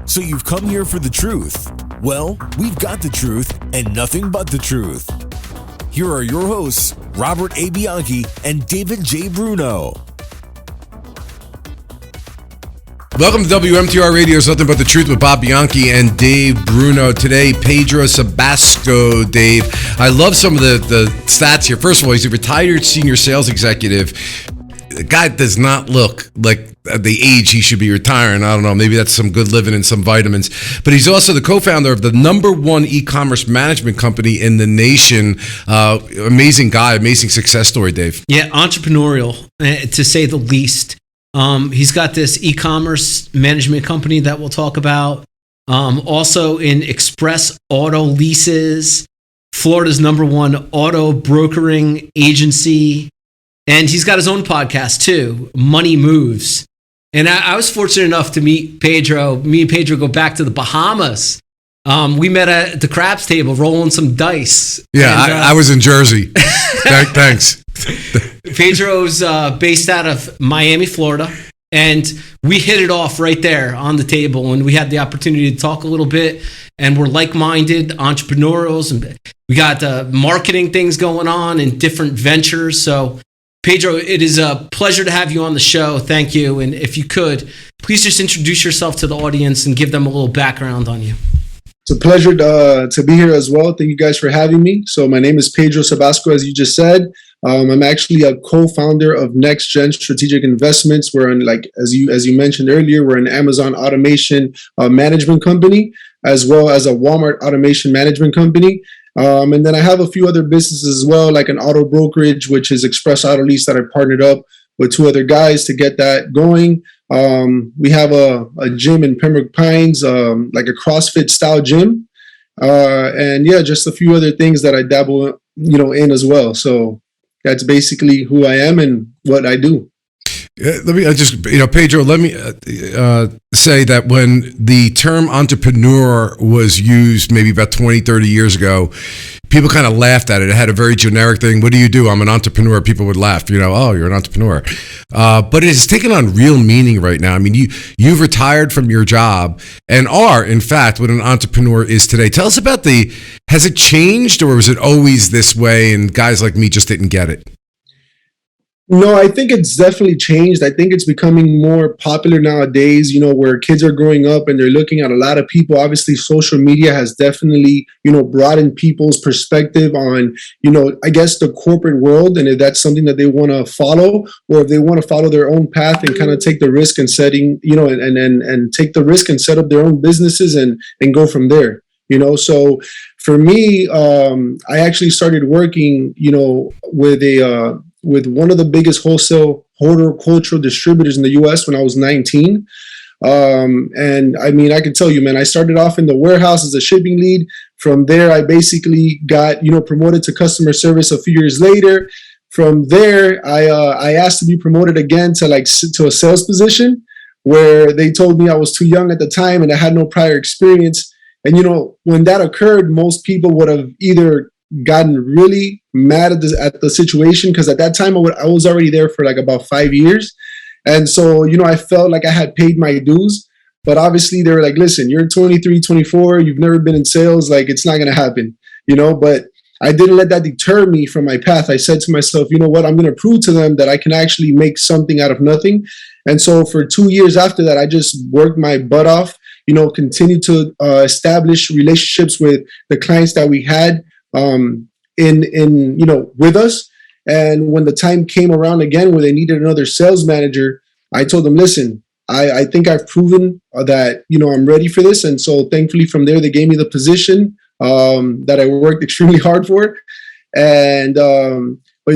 So you've come here for the truth. Well, we've got the truth and nothing but the truth. Here are your hosts, Robert A. Bianchi and David J. Bruno. Welcome to WMTR Radio's Nothing But the Truth with Bob Bianchi and Dave Bruno. Today, Pedro Sebasco. Dave, I love some of the stats here. First of all, he's a retired senior sales executive. The guy does not look like the age he should be retiring. I don't know. Maybe that's some good living and some vitamins. But he's also the co-founder of the #1 e-commerce management company in the nation. Amazing guy, amazing success story, Dave. Yeah, entrepreneurial, to say the least. He's got this e-commerce management company that we'll talk about. Also in express auto leases, Florida's #1 auto brokering agency. And he's got his own podcast too, Money Moves. And I was fortunate enough to meet Pedro. Me and Pedro go back to the Bahamas. We met at the craps table rolling some dice. Yeah, and, I was in Jersey. Thanks. Pedro's based out of Miami, Florida. And we hit it off right there on the table. And we had the opportunity to talk a little bit. And we're like-minded entrepreneurs. And we got marketing things going on and different ventures. So Pedro, it is a pleasure to have you on the show. Thank you. And if you could, please just introduce yourself to the audience and give them a little background on you. It's a pleasure to be here as well. Thank you guys for having me. So my name is Pedro Sebasco, as you just said. I'm actually a co-founder of Next Gen Strategic Investments. We're in, like as you mentioned earlier, we're an Amazon automation management company, as well as a Walmart automation management company. And then I have a few other businesses as well, like an auto brokerage, which is Express Auto Lease, that I partnered up with two other guys to get that going. We have a gym in Pembroke Pines, like a CrossFit style gym. And yeah, just a few other things that I dabble, in as well. So that's basically who I am and what I do. Pedro, let me say that when the term entrepreneur was used maybe about 20, 30 years ago, people kind of laughed at it. It had a very generic thing. What do you do? I'm an entrepreneur. People would laugh, oh, you're an entrepreneur. But it has taken on real meaning right now. I mean, you've retired from your job and are, in fact, what an entrepreneur is today. Tell us about has it changed, or was it always this way and guys like me just didn't get it? No, I think it's definitely changed. I think it's becoming more popular nowadays, where kids are growing up and they're looking at a lot of people. Obviously, social media has definitely, broadened people's perspective on, I guess the corporate world. And if that's something that they want to follow, or if they want to follow their own path and kind of take the risk and setting, and take the risk and set up their own businesses and go from there. So for me, I actually started working, with one of the biggest wholesale horticultural distributors in the U.S. when I was 19. And I mean, I can tell you, man, I started off in the warehouse as a shipping lead. From there, I basically got, promoted to customer service a few years later. From there, I asked to be promoted again to a sales position, where they told me I was too young at the time and I had no prior experience. And, when that occurred, most people would have either gotten really mad at the situation, because at that time I was already there for like about 5 years. And so, I felt like I had paid my dues, but obviously they were like, listen, you're 23, 24, you've never been in sales, like it's not going to happen, but I didn't let that deter me from my path. I said to myself, you know what, I'm going to prove to them that I can actually make something out of nothing. And so for 2 years after that, I just worked my butt off, continued to establish relationships with the clients that we had with us. And when the time came around again where they needed another sales manager, I told them, listen, I think I've proven that, I'm ready for this. And so thankfully from there, they gave me the position that I worked extremely hard for. And, but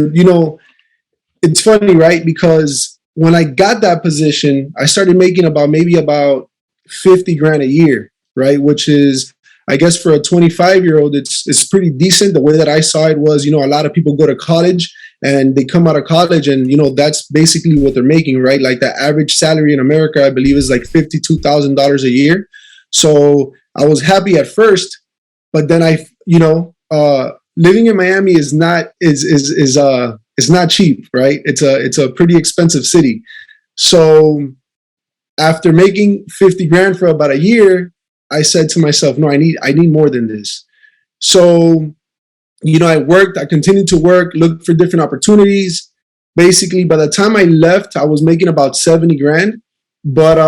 it's funny, right? Because when I got that position, I started making about 50 grand a year, right? Which is, I guess for a 25-year-old, it's pretty decent. The way that I saw it was, a lot of people go to college and they come out of college and, that's basically what they're making, right? Like the average salary in America, I believe, is like $52,000 a year. So I was happy at first, but then living in Miami is not cheap, right? It's a pretty expensive city. So after making 50 grand for about a year, I said to myself, no, I need more than this. So, I continued to work, look for different opportunities. Basically, by the time I left, I was making about 70 grand. But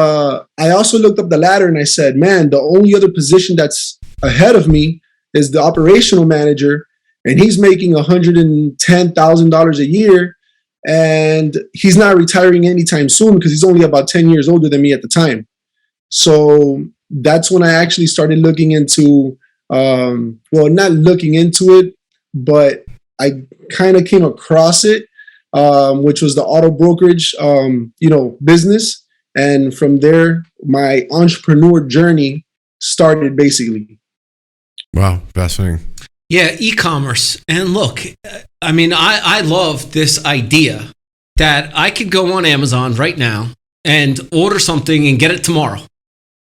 I also looked up the ladder and I said, man, the only other position that's ahead of me is the operational manager, and he's making $110,000 a year. And he's not retiring anytime soon because he's only about 10 years older than me at the time. So that's when I actually started looking into, not looking into it, but I kind of came across it, which was the auto brokerage, business. And from there, my entrepreneur journey started basically. Wow, fascinating. Yeah, e-commerce. And look, I mean, I love this idea that I could go on Amazon right now and order something and get it tomorrow.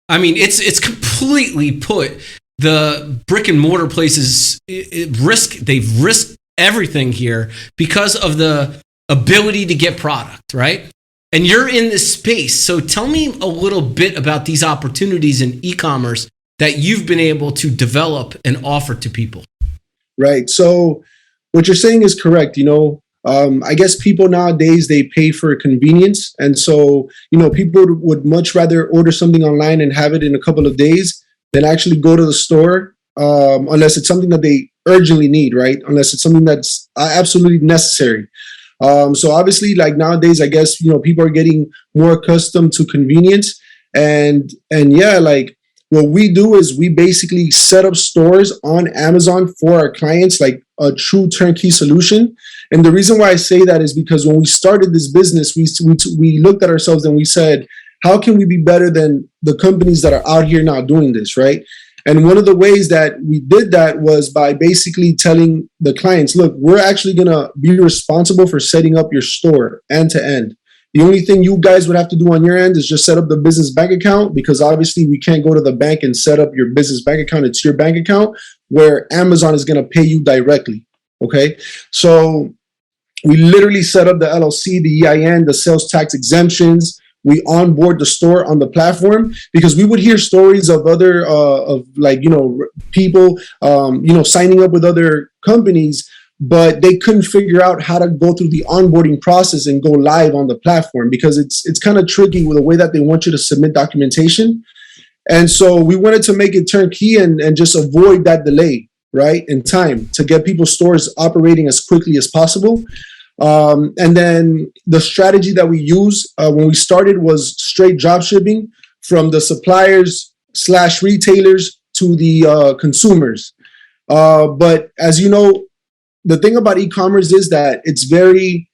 I mean, it's completely put the brick and mortar places they've risked everything here because of the ability to get product, right? And you're in this space. So tell me a little bit about these opportunities in e-commerce that you've been able to develop and offer to people. Right. So what you're saying is correct. I guess people nowadays, they pay for convenience. And so, people would much rather order something online and have it in a couple of days than actually go to the store, unless it's something that they urgently need, right? Unless it's something that's absolutely necessary. So obviously, like nowadays, I guess, people are getting more accustomed to convenience. And yeah, like what we do is we basically set up stores on Amazon for our clients, like a true turnkey solution. And the reason why I say that is because when we started this business, we looked at ourselves and we said, how can we be better than the companies that are out here now doing this, right? And one of the ways that we did that was by basically telling the clients, look, we're actually going to be responsible for setting up your store end to end. The only thing you guys would have to do on your end is just set up the business bank account, because obviously we can't go to the bank and set up your business bank account. It's your bank account where Amazon is going to pay you directly. Okay. So we literally set up the LLC, the EIN, the sales tax exemptions. We onboard the store on the platform, because we would hear stories of other, people, signing up with other companies, but they couldn't figure out how to go through the onboarding process and go live on the platform, because it's kind of tricky with the way that they want you to submit documentation. And so we wanted to make it turnkey and just avoid that delay, right, in time, to get people's stores operating as quickly as possible. And then the strategy that we use when we started was straight drop shipping from the suppliers/retailers to the consumers. But as you know, the thing about e-commerce is that it's very,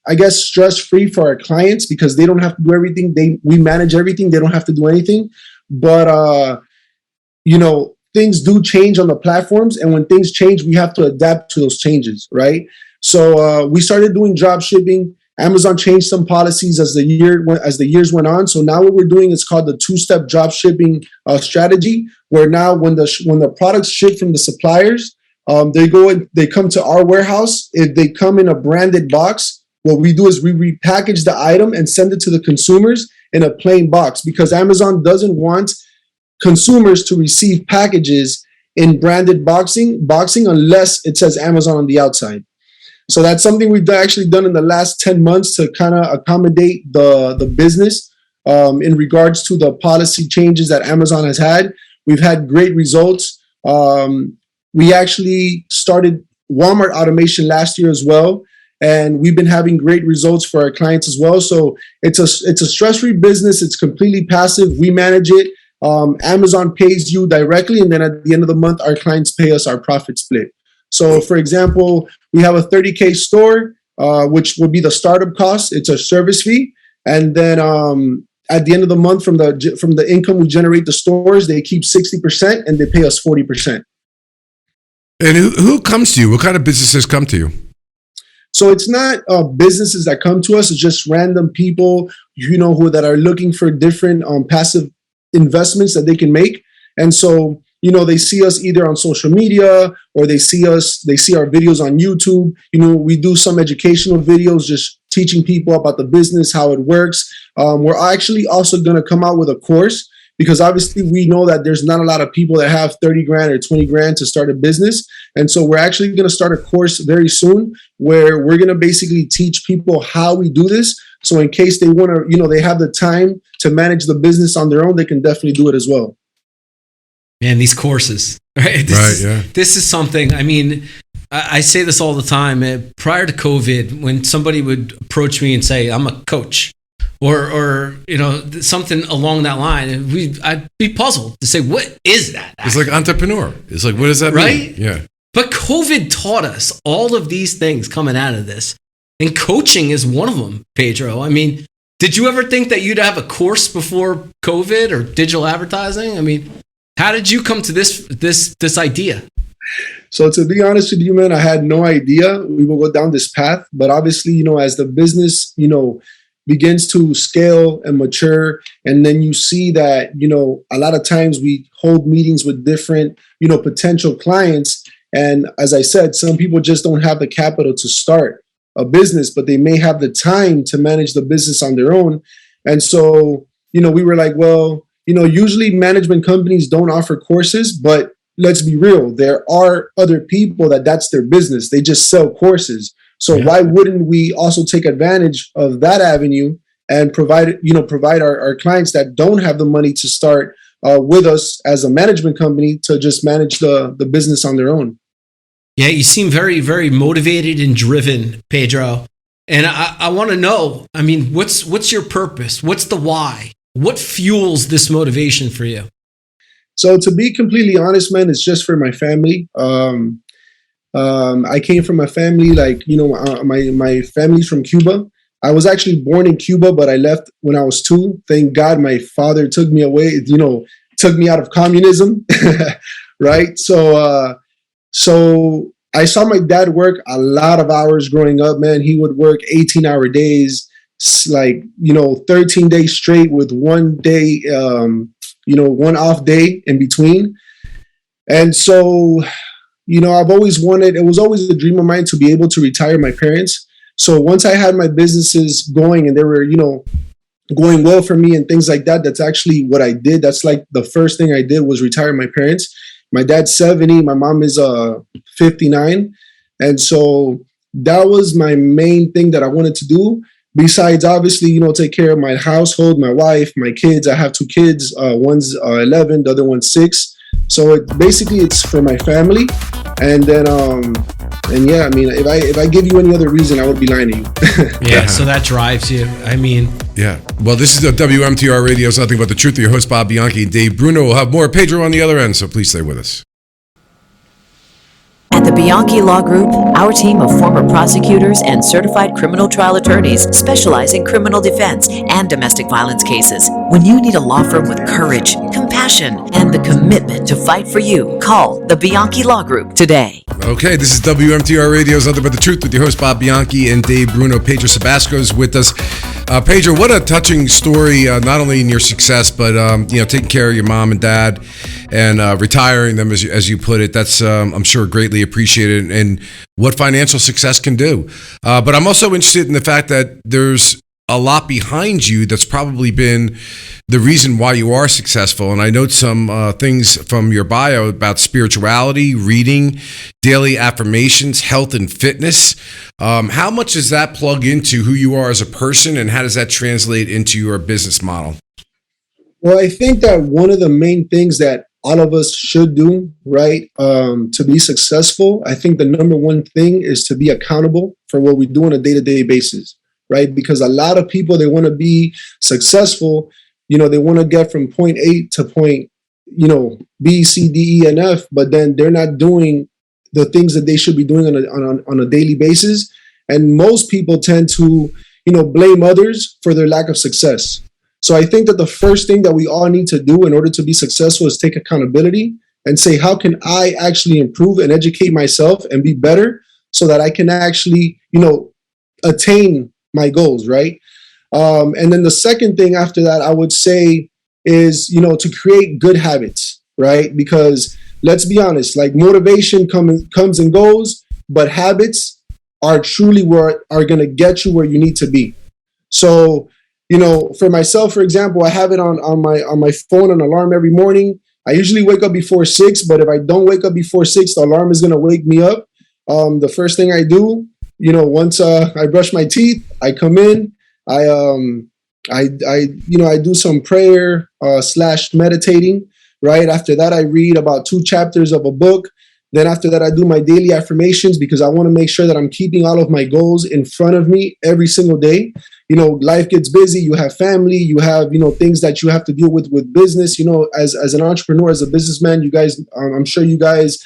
I guess, stress-free for our clients, because they don't have to do everything. We manage everything. They don't have to do anything. But, things do change on the platforms. And when things change, we have to adapt to those changes, right? So we started doing drop shipping. Amazon changed some policies as the years went on. So now what we're doing is called the two-step drop shipping strategy, where now when the products ship from the suppliers, they come to our warehouse. If they come in a branded box, what we do is we repackage the item and send it to the consumers in a plain box, because Amazon doesn't want consumers to receive packages in branded boxing unless it says Amazon on the outside. So that's something we've actually done in the last 10 months to kind of accommodate the business in regards to the policy changes that Amazon has had. We've had great results. We actually started Walmart automation last year as well, and we've been having great results for our clients as well. So it's a stress-free business. It's completely passive. We manage it. Amazon pays you directly, and then at the end of the month, our clients pay us our profit split. So, for example, we have a 30K store, which will be the startup cost. It's a service fee, and then at the end of the month, from the income we generate the stores, they keep 60% and they pay us 40%. And who comes to you? What kind of businesses come to you? So it's not businesses that come to us. It's just random people, that are looking for different passive investments that they can make. And so, they see us either on social media, or they see our videos on YouTube. We do some educational videos, just teaching people about the business, how it works. We're actually also going to come out with a course, because obviously we know that there's not a lot of people that have 30 grand or 20 grand to start a business. And so we're actually going to start a course very soon where we're going to basically teach people how we do this. So in case they want to, they have the time to manage the business on their own, they can definitely do it as well. Man, these courses, right? This is something, I mean, I say this all the time. Prior to COVID, when somebody would approach me and say, I'm a coach, or something along that line, I'd be puzzled to say, what is that? It's like entrepreneur. It's like, what does that mean? Right? Yeah. But COVID taught us all of these things coming out of this. And coaching is one of them, Pedro. I mean, did you ever think that you'd have a course before COVID or digital advertising? I mean, how did you come to this idea? So to be honest with you, man, I had no idea we will go down this path. But obviously, as the business, begins to scale and mature, and then you see that, a lot of times we hold meetings with different, potential clients. And as I said, some people just don't have the capital to start a business, but they may have the time to manage the business on their own. And so, we were like, well, usually management companies don't offer courses, but let's be real. There are other people that's their business. They just sell courses. So why wouldn't we also take advantage of that avenue and provide our clients that don't have the money to start with us as a management company to just manage the business on their own? Yeah, you seem very, very motivated and driven, Pedro. And I want to know, I mean, what's your purpose? What's the why? What fuels this motivation for you? So to be completely honest, man, it's just for my family. I came from a family my family's from Cuba. I was actually born in Cuba, but I left when I was 2. Thank God my father took me away, took me out of communism, right? So I saw my dad work a lot of hours growing up, man. He would work 18-hour days, 13 days straight with one day, one off day in between. And so, I've always wanted, it was always a dream of mine to be able to retire my parents. So once I had my businesses going and they were, going well for me and things like that, that's actually what I did. That's like the first thing I did was retire my parents. My dad's 70, my mom is 59. And so that was my main thing that I wanted to do. Besides, obviously, take care of my household, my wife, my kids. I have 2 kids. One's 11, the other one's 6. So it's for my family. And then, I mean, if I give you any other reason, I would be lying to you. Yeah, so that drives you. I mean. Yeah. Well, this is the WMTR Radio. It's Nothing But the Truth. Your host, Bob Bianchi, and Dave Bruno. Will have more Pedro on the other end, so please stay with us. At the Bianchi Law Group, our team of former prosecutors and certified criminal trial attorneys specialize in criminal defense and domestic violence cases. When you need a law firm with courage, compassion, and the commitment to fight for you, call the Bianchi Law Group today. Okay, this is WMTR Radio's Nothing But the Truth with your host, Bob Bianchi, and Dave Bruno. Pedro Sebasco is with us. Pedro, what a touching story, not only in your success, but, taking care of your mom and dad and retiring them, as you put it. That's, I'm sure, greatly appreciated, and what financial success can do. But I'm also interested in the fact that there's a lot behind you that's probably been the reason why you are successful. And I note some things from your bio about spirituality, reading, daily affirmations, health and fitness. How much does that plug into who you are as a person, and how does that translate into your business model? Well, I think that one of the main things that all of us should do, right, to be successful, I think the number one thing is to be accountable for what we do on a day-to-day basis, right? Because a lot of people, they want to be successful, they want to get from point A to point, B, C, D, E, and F, but then they're not doing the things that they should be doing on a daily basis. And most people tend to, blame others for their lack of success. So I think that the first thing that we all need to do in order to be successful is take accountability and say, how can I actually improve and educate myself and be better so that I can actually, attain my goals, right? And then the second thing after that, I would say is, to create good habits, right? Because let's be honest, like motivation comes and goes, but habits are truly what are going to get you where you need to be. So, for myself, for example, I have it on my phone, an alarm every morning. I usually wake up before 6, but if I don't wake up before 6, the alarm is going to wake me up. The first thing I do, once I brush my teeth, I come in, I do some prayer / meditating. Right after that, I read about 2 chapters of a book. Then after that, I do my daily affirmations because I want to make sure that I'm keeping all of my goals in front of me every single day. Life gets busy. You have family. You have, things that you have to deal with business. As an entrepreneur, as a businessman, you guys, I'm sure you guys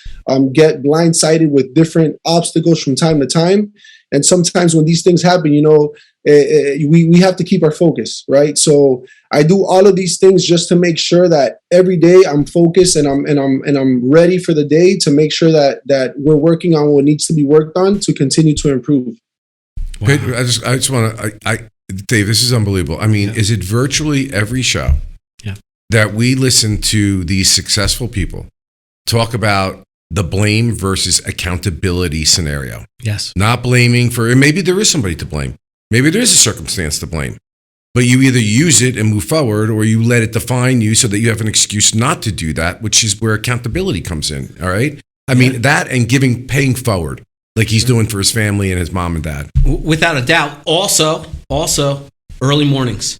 get blindsided with different obstacles from time to time. And sometimes when these things happen, we have to keep our focus, right? So I do all of these things just to make sure that every day I'm focused and I'm ready for the day to make sure that we're working on what needs to be worked on to continue to improve. Wow. I just want to, Dave, this is unbelievable. I mean, is it virtually every show that we listen to these successful people talk about the blame versus accountability scenario? Yes. Not blaming for, and maybe there is somebody to blame. Maybe there is a circumstance to blame. But you either use it and move forward, or you let it define you so that you have an excuse not to do that, which is where accountability comes in. All right. I mean, that and paying forward like he's doing for his family and his mom and dad. Without a doubt. Also, early mornings.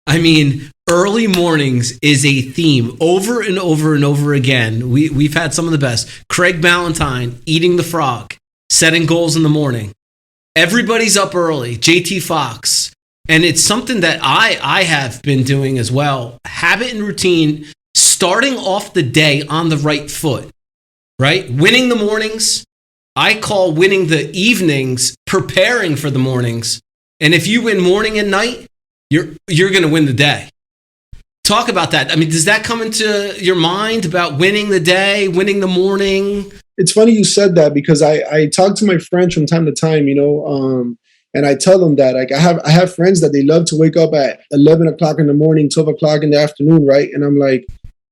I mean, early mornings is a theme over and over and over again. We've had some of the best. Craig Ballantyne, eating the frog, setting goals in the morning. Everybody's up early. JT Fox. And it's something that I have been doing as well. Habit and routine, starting off the day on the right foot, right? Winning the mornings. I call winning the evenings, preparing for the mornings. And if you win morning and night, you're going to win the day. Talk about that. I mean, does that come into your mind about winning the day, winning the morning? It's funny you said that because I talk to my friends from time to time, and I tell them that, like, I have friends that they love to wake up at 11 o'clock in the morning, 12 o'clock in the afternoon, right? And I'm like,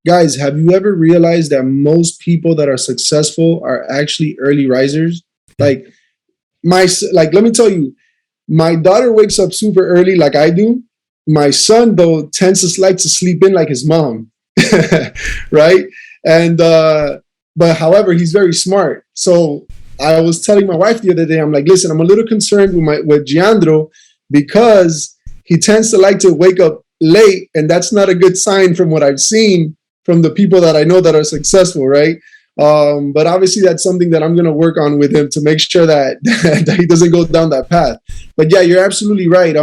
guys, have you ever realized that most people that are successful are actually early risers? Like, let me tell you, my daughter wakes up super early like I do. My son, though, tends to like to sleep in like his mom, right? And but however, he's very smart. So I was telling my wife the other day, I'm like, listen, I'm a little concerned with Giandro because he tends to like to wake up late, and that's not a good sign from what I've seen from the people that I know that are successful, right? But obviously that's something that I'm going to work on with him to make sure that he doesn't go down that path. But yeah, you're absolutely right.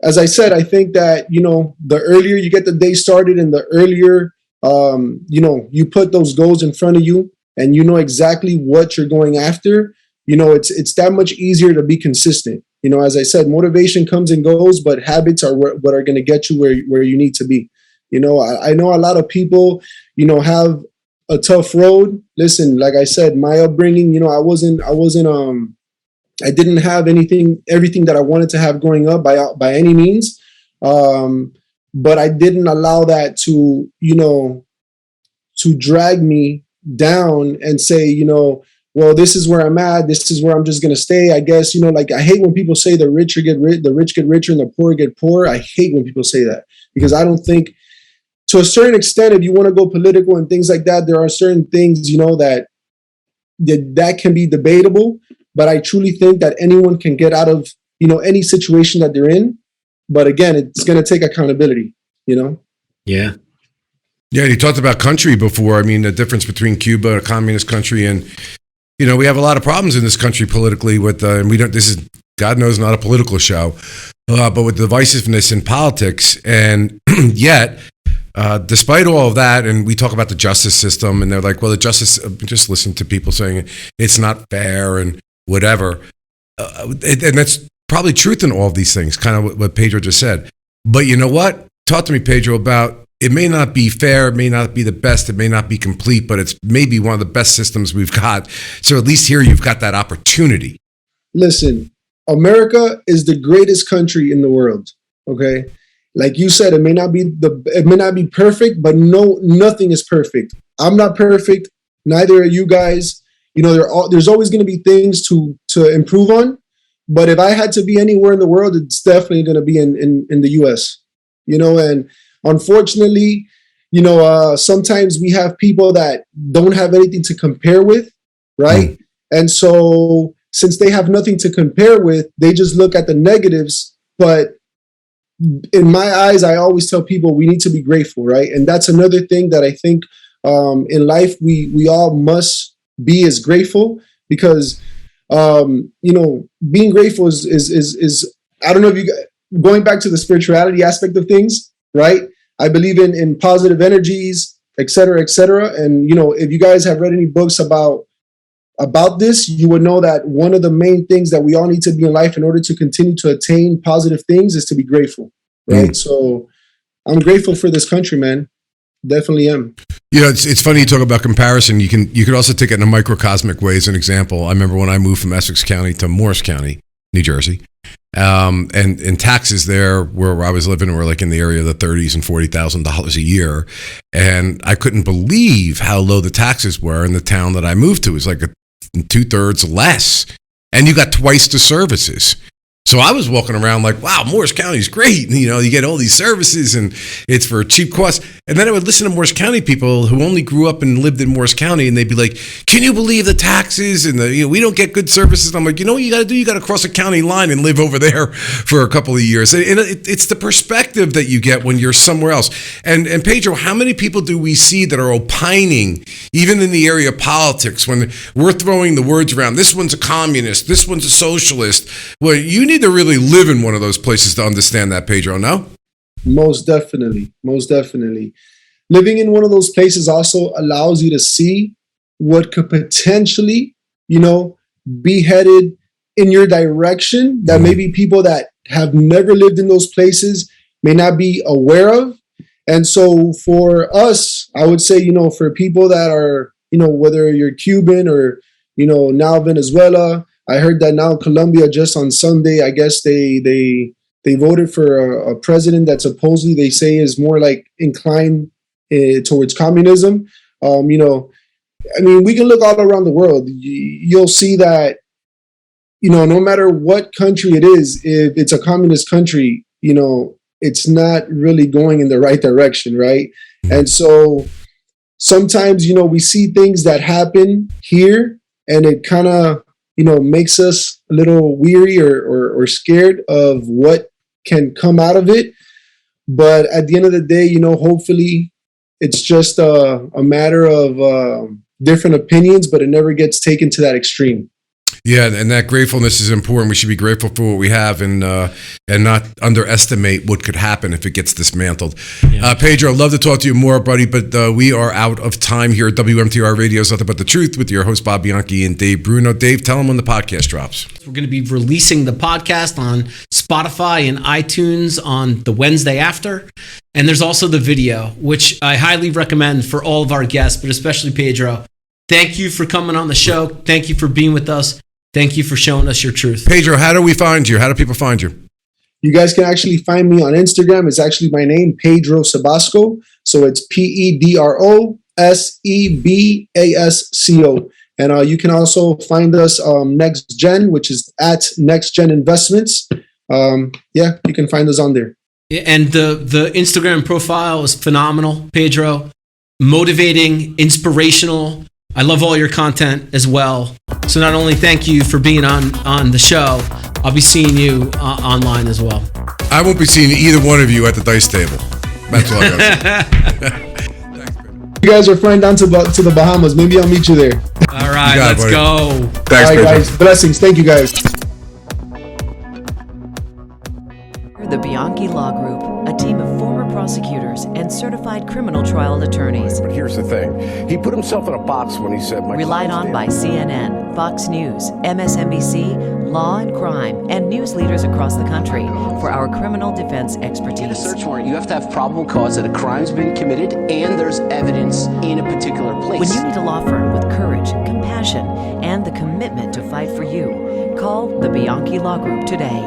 As I said, I think that, the earlier you get the day started and the earlier, you put those goals in front of you and you know exactly what you're going after, it's that much easier to be consistent. As I said, motivation comes and goes, but habits are what are going to get you where you need to be. I know a lot of people, have a tough road. Listen, like I said, my upbringing, I didn't have everything that I wanted to have growing up by any means. But I didn't allow that to drag me down and say, well, this is where I'm at. This is where I'm just going to stay. I guess, I hate when people say the rich get richer and the poor get poorer. I hate when people say that because I don't think, to a certain extent, if you want to go political and things like that, there are certain things, that can be debatable. But I truly think that anyone can get out of, any situation that they're in. But again, it's going to take accountability, Yeah. Yeah, you talked about country before. I mean, the difference between Cuba, a communist country, and, we have a lot of problems in this country politically with, and we don't, this is, God knows, not a political show, but with divisiveness in politics. And yet, despite all of that, and we talk about the justice system, and they're like, well, the justice, just listen to people saying it's not fair and whatever. And that's probably truth in all of these things, kind of what Pedro just said. But you know what? Talk to me, Pedro, about it may not be fair, it may not be the best, it may not be complete, but it's maybe one of the best systems we've got. So at least here you've got that opportunity. Listen, America is the greatest country in the world, okay? Like you said, it may not be perfect, but nothing is perfect. I'm not perfect. Neither are you guys. there's always going to be things to improve on. But if I had to be anywhere in the world, it's definitely going to be in the US, and unfortunately, sometimes we have people that don't have anything to compare with, right? And so since they have nothing to compare with, they just look at the negatives. But in my eyes, I always tell people we need to be grateful, right? And that's another thing that I think in life we all must be as grateful, because being grateful is I don't know if you, going back to the spirituality aspect of things, right? I believe in positive energies, et cetera, et cetera. And, if you guys have read any books about this, you would know that one of the main things that we all need to be in life in order to continue to attain positive things is to be grateful, right? So I'm grateful for this country, man. Definitely am. It's funny you talk about comparison. You could also take it in a microcosmic way as an example. I remember when I moved from Essex County to Morris County, New Jersey, and taxes there where I was living were like in the area of the $30,000 and $40,000 a year, and I couldn't believe how low the taxes were in the town that I moved to. It was like 2/3 less, and you got twice the services. So I was walking around like, wow, Morris County is great. You get all these services and it's for cheap cost. And then I would listen to Morris County people who only grew up and lived in Morris County, and they'd be like, can you believe the taxes? And we don't get good services. And I'm like, what you got to do? You got to cross a county line and live over there for a couple of years. And it's the perspective that you get when you're somewhere else. And Pedro, how many people do we see that are opining, even in the area of politics, when we're throwing the words around, this one's a communist, this one's a socialist? Well, you need to really live in one of those places to understand that, Pedro, no? Most definitely. Living in one of those places also allows you to see what could potentially, be headed in your direction that maybe people that have never lived in those places may not be aware of. And so for us, I would say, for people that are, whether you're Cuban or, now Venezuela, I heard that now Colombia, just on Sunday, I guess they voted for a president that supposedly they say is more like inclined towards communism. We can look all around the world. You'll see that, no matter what country it is, if it's a communist country, it's not really going in the right direction, right? And so sometimes, we see things that happen here, and it kind of, makes us a little weary or scared of what can come out of it. But at the end of the day, hopefully it's just a matter of different opinions, but it never gets taken to that extreme. Yeah, and that gratefulness is important. We should be grateful for what we have and not underestimate what could happen if it gets dismantled. Yeah. Pedro, I'd love to talk to you more, buddy, but we are out of time here at WMTR Radio, Nothing But the Truth, with your host, Bob Bianchi and Dave Bruno. Dave, tell them when the podcast drops. We're going to be releasing the podcast on Spotify and iTunes on the Wednesday after. And there's also the video, which I highly recommend for all of our guests, but especially Pedro. Thank you for coming on the show. Thank you for being with us. Thank you for showing us your truth. Pedro, how do we find you? How do people find you? You guys can actually find me on Instagram. It's actually my name, Pedro Sebasco. So it's PEDROSEBASCO. And you can also find us Next Gen, which is at Next Gen Investments. You can find us on there. And the Instagram profile is phenomenal, Pedro. Motivating, inspirational. I love all your content as well. So not only thank you for being on the show, I'll be seeing you online as well. I won't be seeing either one of you at the dice table. That's all I got. You guys are flying down to the Bahamas. Maybe I'll meet you there. All right, let's go. Thanks, all right, guys. Blessings. Thank you, guys. The Bianchi Law Group, a team of former prosecutors and certified criminal trial attorneys. But here's the thing. He put himself in a box when he said... Relied on by CNN, Fox News, MSNBC, Law and Crime, and news leaders across the country for our criminal defense expertise. In a search warrant, you have to have probable cause that a crime's been committed and there's evidence in a particular place. When you need a law firm with courage, compassion, and the commitment to fight for you, call the Bianchi Law Group today.